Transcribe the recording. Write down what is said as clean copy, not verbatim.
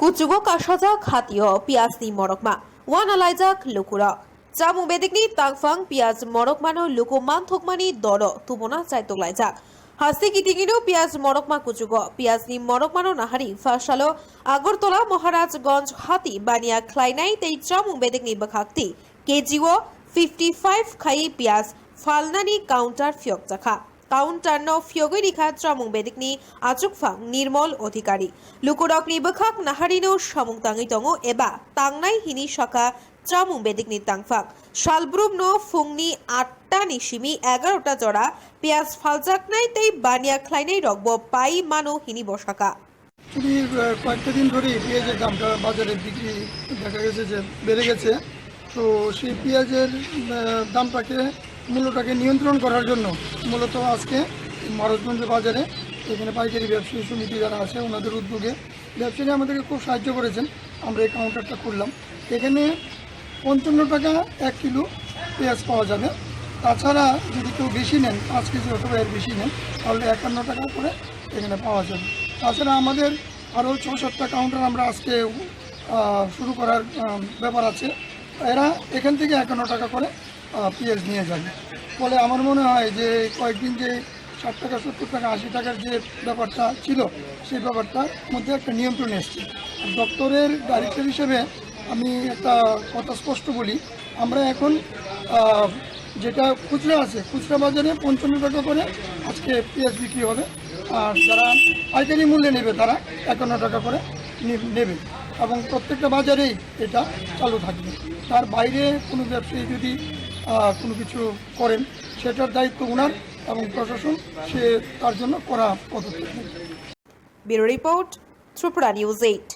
Kucugo kashaja khatio pias ni morokma wan alaijak lukura jamu bedikni tangfang pias morokmano lukuman thokmani doro tubona chaitok laijak hasti kitingino pias morokma kucugo pias ni morokmano nahari fasalo agortola maharajganj hati bania khlainai tei jamu bedikni bakhakti kejiwo 55 khai pias falnani counter fyok jakha counter ন ফিয়গৈ রিখা ত্রামুং বেদিকনি আচুকফাং নির্মল অধিকারী লুকুরকনি বখাক নাহারিনো সামুং তাঙি তঙ এবা তাংনাই হিনি শাখা ত্রামুং বেদিকনি তাংফাং শালব্রুম ন ফুংনি 8টা নিশিমি 11টা জড়া পেঁয়াজ ফালজাকনাই তেই বানিয়া খ্লাইনাই রগব পাই মানো হিনি বসাকা কয়েকটা দিন ধরে পেঁয়াজের দামটা বাজারে বিক্রি দেখা গেছে যে বেড়ে গেছে। তো সেই পেঁয়াজের দামটাকে মূল্যটাকে নিয়ন্ত্রণ করার জন্য মূলত আজকে মহারাজগঞ্জ বাজারে এখানে পাইকারি ব্যবসায়ী সমিতি যারা আছে ওনাদের উদ্যোগে ব্যবসায়ী আমাদেরকে খুব সাহায্য করেছেন। আমরা এই কাউন্টারটা করলাম। এখানে 55 টাকা 1 কিলো পেঁয়াজ পাওয়া যাবে। তাছাড়া যদি কেউ বেশি নেন 5 কেজি অথবা এর বেশি নেন তাহলে 51 টাকা করে এখানে পাওয়া যাবে। তাছাড়া আমাদের আরও 6-7টা কাউন্টার আমরা আজকে শুরু করার ব্যাপার আছে। এরা এখান থেকে 51 টাকা করে পেঁয়াজ নিয়ে যাবে। ফলে আমার মনে হয় যে কয়েকদিন যে 60 টাকা 70 টাকা 80 টাকার যে ব্যাপারটা ছিল সেই ব্যাপারটার মধ্যে একটা নিয়ন্ত্রণ এসছে। দপ্তরের ডাইরেক্টর হিসেবে আমি একটা কথা স্পষ্ট বলি, আমরা এখন যেটা খুচরা আছে খুচরা বাজারে 55 টাকা করে আজকে পেঁয়াজ বিক্রি হবে, আর যারা পাইকারি মূল্যে নেবে তারা 51 টাকা করে নেবে এবং প্রত্যেকটা বাজারেই এটা চালু থাকবে। তার বাইরে কোনো ব্যবসায়ী যদি কোনো কিছু করেন সেটার দায়িত্ব ওনার এবং প্রশাসন সে তার জন্য করা পদক্ষেপ নেবে। Bureau report Tripura news 8।